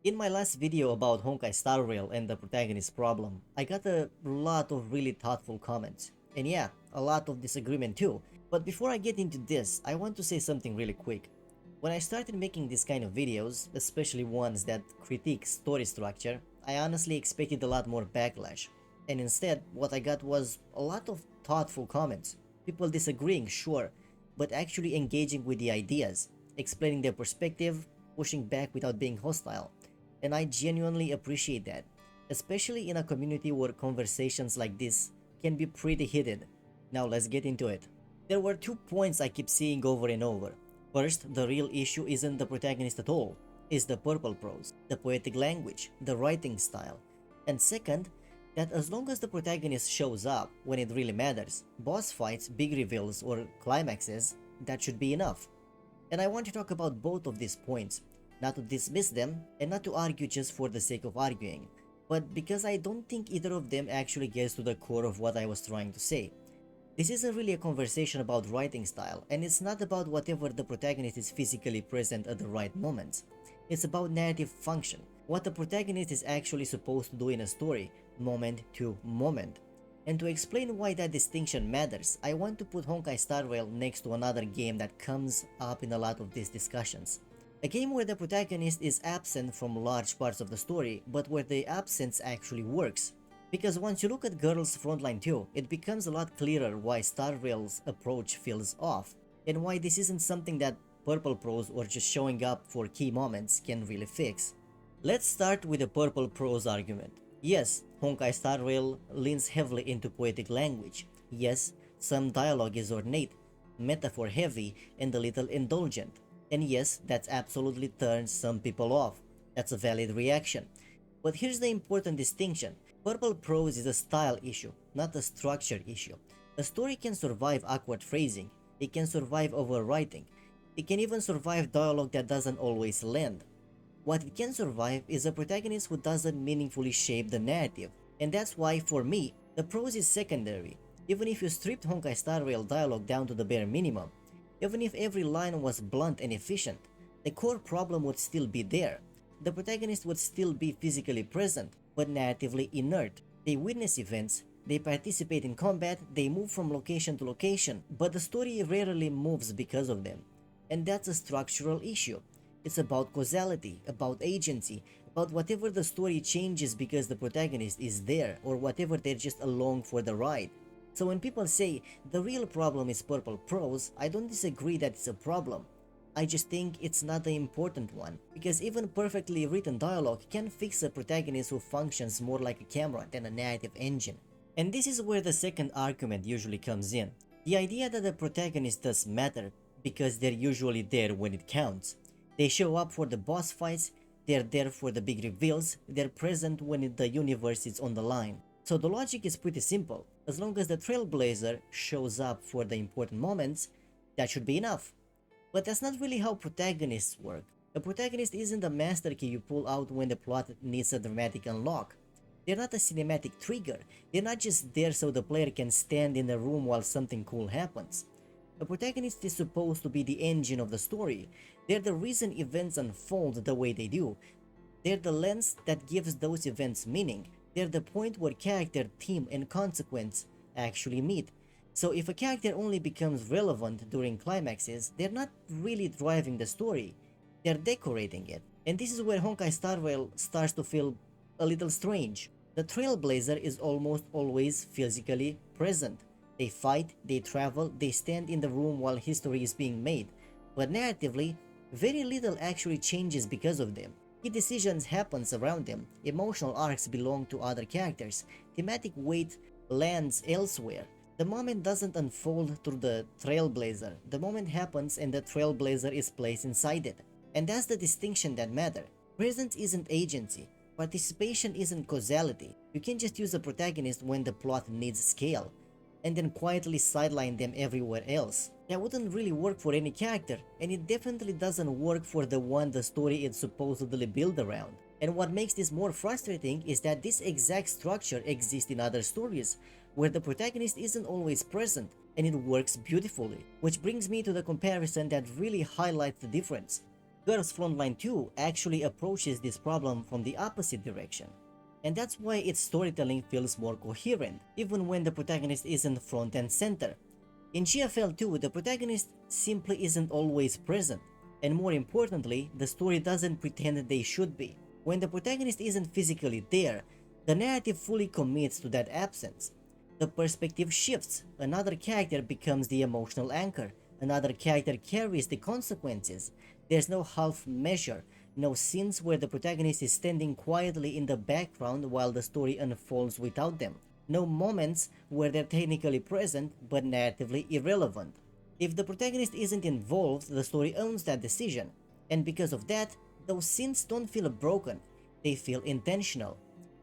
In my last video about Honkai Star Rail and the protagonist problem, I got a lot of really thoughtful comments. And yeah, a lot of disagreement too. But before I get into this, I want to say something really quick. When I started making these kind of videos, especially ones that critique story structure, I honestly expected a lot more backlash. And instead, what I got was a lot of thoughtful comments. People disagreeing, sure, but actually engaging with the ideas, explaining their perspective, pushing back without being hostile. And I genuinely appreciate that, especially in a community where conversations like this can be pretty heated. Now let's get into it. There were 2 points I keep seeing over and over. First, the real issue isn't the protagonist at all, it's the purple prose, the poetic language, the writing style. And second, that as long as the protagonist shows up when it really matters, boss fights, big reveals, or climaxes, that should be enough. And I want to talk about both of these points, not to dismiss them and not to argue just for the sake of arguing, but because I don't think either of them actually gets to the core of what I was trying to say. This isn't really a conversation about writing style, and it's not about whatever the protagonist is physically present at the right moments. It's about narrative function, what the protagonist is actually supposed to do in a story, moment to moment. And to explain why that distinction matters, I want to put Honkai Star Rail next to another game that comes up in a lot of these discussions. A game where the protagonist is absent from large parts of the story, but where the absence actually works. Because once you look at Girls Frontline 2, it becomes a lot clearer why Star Rail's approach feels off, and why this isn't something that purple prose or just showing up for key moments can really fix. Let's start with the purple prose argument. Yes, Honkai Star Rail leans heavily into poetic language. Yes, some dialogue is ornate, metaphor heavy, and a little indulgent. And yes, that absolutely turns some people off. That's a valid reaction. But here's the important distinction. Purple prose is a style issue, not a structure issue. A story can survive awkward phrasing, it can survive overwriting, it can even survive dialogue that doesn't always land. What it can survive is a protagonist who doesn't meaningfully shape the narrative. And that's why, for me, the prose is secondary. Even if you stripped Honkai Star Rail dialogue down to the bare minimum, even if every line was blunt and efficient, the core problem would still be there. The protagonist would still be physically present, but narratively inert. They witness events, they participate in combat, they move from location to location, but the story rarely moves because of them. And that's a structural issue. It's about causality, about agency, about whatever the story changes because the protagonist is there, or whatever they're just along for the ride. So when people say the real problem is purple prose, I don't disagree that it's a problem. I just think it's not the important one, because even perfectly written dialogue can fix a protagonist who functions more like a camera than a narrative engine. And this is where the second argument usually comes in. The idea that the protagonist does matter because they're usually there when it counts. They show up for the boss fights, they're there for the big reveals, they're present when the universe is on the line. So the logic is pretty simple. As long as the Trailblazer shows up for the important moments, that should be enough. But that's not really how protagonists work. A protagonist isn't a master key you pull out when the plot needs a dramatic unlock. They're not a cinematic trigger. They're not just there so the player can stand in the room while something cool happens. A protagonist is supposed to be the engine of the story. They're the reason events unfold the way they do. They're the lens that gives those events meaning. They're the point where character, theme, and consequence actually meet. So if a character only becomes relevant during climaxes, they're not really driving the story, they're decorating it. And this is where Honkai Star Rail starts to feel a little strange. The Trailblazer is almost always physically present. They fight, they travel, they stand in the room while history is being made. But narratively, very little actually changes because of them. Key decisions happens around them, emotional arcs belong to other characters, thematic weight lands elsewhere. The moment doesn't unfold through the Trailblazer, the moment happens and the Trailblazer is placed inside it. And that's the distinction that matters. Presence isn't agency, participation isn't causality. You can't just use a protagonist when the plot needs scale, and then quietly sideline them everywhere else. That wouldn't really work for any character, and it definitely doesn't work for the one the story is supposedly built around. And what makes this more frustrating is that this exact structure exists in other stories, where the protagonist isn't always present, and it works beautifully. Which brings me to the comparison that really highlights the difference. Girls Frontline 2 actually approaches this problem from the opposite direction. And that's why its storytelling feels more coherent, even when the protagonist isn't front and center. In GFL2, the protagonist simply isn't always present, and more importantly, the story doesn't pretend they should be. When the protagonist isn't physically there, the narrative fully commits to that absence. The perspective shifts, another character becomes the emotional anchor, another character carries the consequences. There's no half measure, no scenes where the protagonist is standing quietly in the background while the story unfolds without them. No moments where they're technically present but narratively irrelevant. If the protagonist isn't involved, the story owns that decision, and because of that, those scenes don't feel broken, they feel intentional.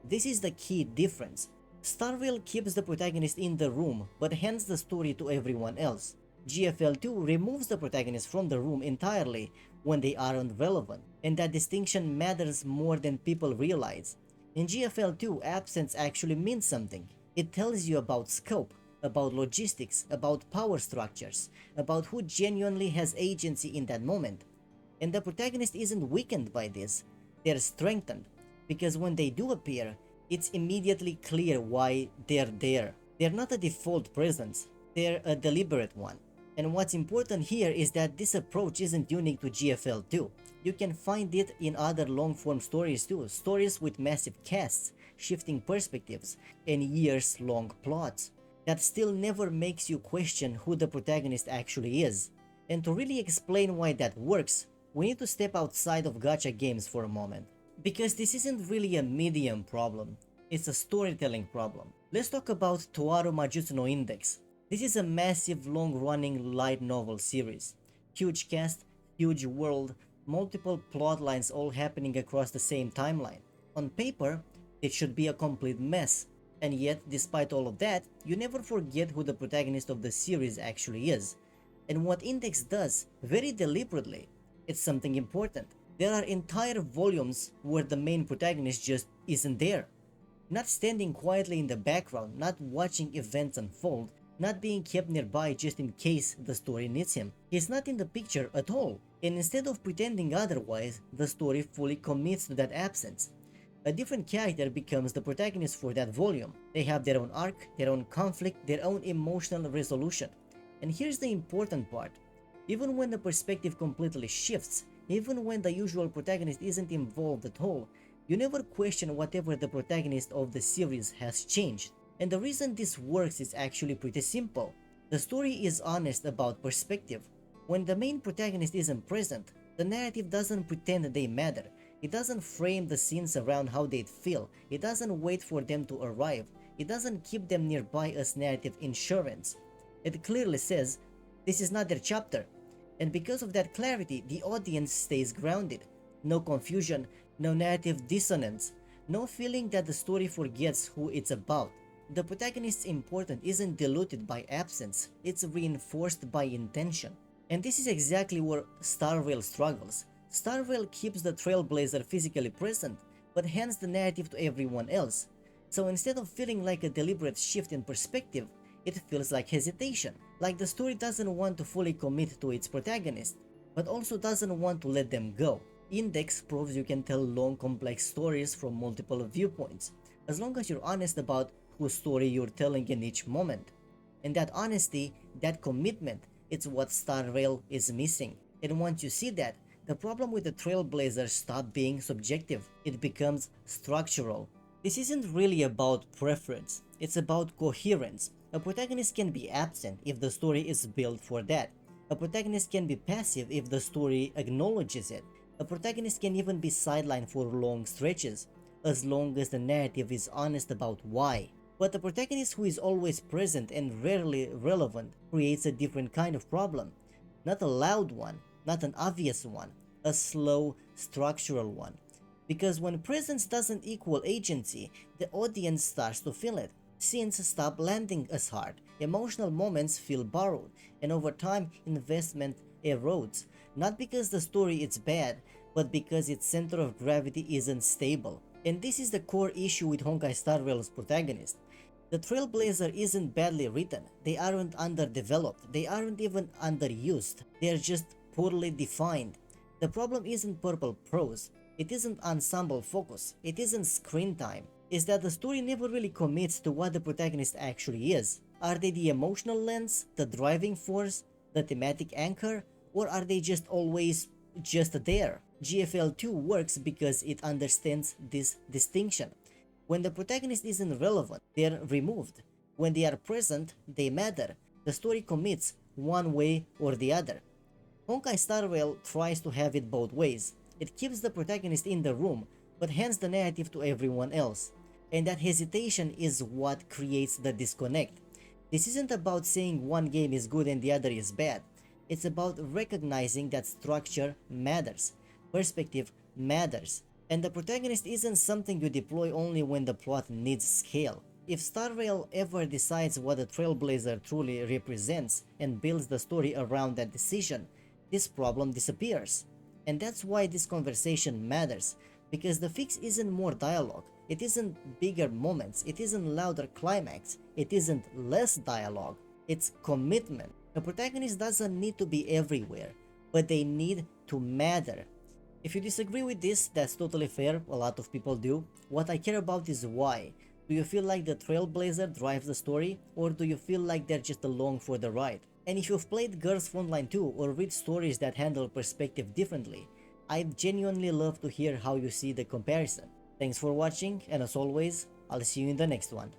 This is the key difference. Starville keeps the protagonist in the room but hands the story to everyone else. GFL2 removes the protagonist from the room entirely when they aren't relevant, and that distinction matters more than people realize. In GFL2, absence actually means something. It tells you about scope, about logistics, about power structures, about who genuinely has agency in that moment. And the protagonist isn't weakened by this, they're strengthened, because when they do appear, it's immediately clear why they're there. They're not a default presence, they're a deliberate one. And what's important here is that this approach isn't unique to GFL2. You can find it in other long-form stories too, stories with massive casts, shifting perspectives, and years-long plots. That still never makes you question who the protagonist actually is. And to really explain why that works, we need to step outside of gacha games for a moment. Because this isn't really a medium problem, it's a storytelling problem. Let's talk about Toaru Majutsu no Index. This is a massive long-running light novel series. Huge cast, huge world, multiple plot lines all happening across the same timeline. On paper, it should be a complete mess. And yet, despite all of that, you never forget who the protagonist of the series actually is. And what Index does, very deliberately, it's something important. There are entire volumes where the main protagonist just isn't there. Not standing quietly in the background, not watching events unfold, not being kept nearby just in case the story needs him. He's not in the picture at all, and instead of pretending otherwise, the story fully commits to that absence. A different character becomes the protagonist for that volume. They have their own arc, their own conflict, their own emotional resolution. And here's the important part. Even when the perspective completely shifts, even when the usual protagonist isn't involved at all, you never question whatever the protagonist of the series has changed. And the reason this works is actually pretty simple. The story is honest about perspective. When the main protagonist isn't present, the narrative doesn't pretend they matter. It doesn't frame the scenes around how they'd feel. It doesn't wait for them to arrive. It doesn't keep them nearby as narrative insurance. It clearly says, this is not their chapter. And because of that clarity, the audience stays grounded. No confusion, no narrative dissonance, no feeling that the story forgets who it's about. The protagonist's importance isn't diluted by absence, it's reinforced by intention. And this is exactly where Starville struggles. Starville keeps the Trailblazer physically present, but hands the narrative to everyone else. So instead of feeling like a deliberate shift in perspective, it feels like hesitation, like the story doesn't want to fully commit to its protagonist, but also doesn't want to let them go. Index proves you can tell long, complex stories from multiple viewpoints, as long as you're honest about whose story you're telling in each moment. And that honesty, that commitment, it's what Starville is missing. And once you see that, the problem with the Trailblazer stops being subjective. It becomes structural. This isn't really about preference, it's about coherence. A protagonist can be absent if the story is built for that. A protagonist can be passive if the story acknowledges it. A protagonist can even be sidelined for long stretches, as long as the narrative is honest about why. But a protagonist who is always present and rarely relevant creates a different kind of problem. Not a loud one, not an obvious one, a slow, structural one. Because when presence doesn't equal agency, the audience starts to feel it. Scenes stop landing as hard, emotional moments feel borrowed, and over time investment erodes, not because the story is bad, but because its center of gravity isn't stable. And this is the core issue with Honkai Star Rail's protagonist. The Trailblazer isn't badly written, they aren't underdeveloped, they aren't even underused, they're just poorly defined. The problem isn't purple prose, it isn't ensemble focus, it isn't screen time. It's that the story never really commits to what the protagonist actually is. Are they the emotional lens, the driving force, the thematic anchor, or are they just always just there? GFL2 works because it understands this distinction. When the protagonist isn't relevant, they're removed. When they are present, they matter. The story commits one way or the other. Honkai Star Rail tries to have it both ways. It keeps the protagonist in the room, but hands the narrative to everyone else. And that hesitation is what creates the disconnect. This isn't about saying one game is good and the other is bad. It's about recognizing that structure matters, perspective matters, and the protagonist isn't something you deploy only when the plot needs scale. If Star Rail ever decides what a Trailblazer truly represents and builds the story around that decision, this problem disappears. And that's why this conversation matters, because the fix isn't more dialogue, it isn't bigger moments, it isn't louder climax, it isn't less dialogue, it's commitment. The protagonist doesn't need to be everywhere, but they need to matter. If you disagree with this, that's totally fair, a lot of people do. What I care about is why. Do you feel like the Trailblazer drives the story, or do you feel like they're just along for the ride? And if you've played Girls Frontline 2 or read stories that handle perspective differently, I'd genuinely love to hear how you see the comparison. Thanks for watching, and as always, I'll see you in the next one.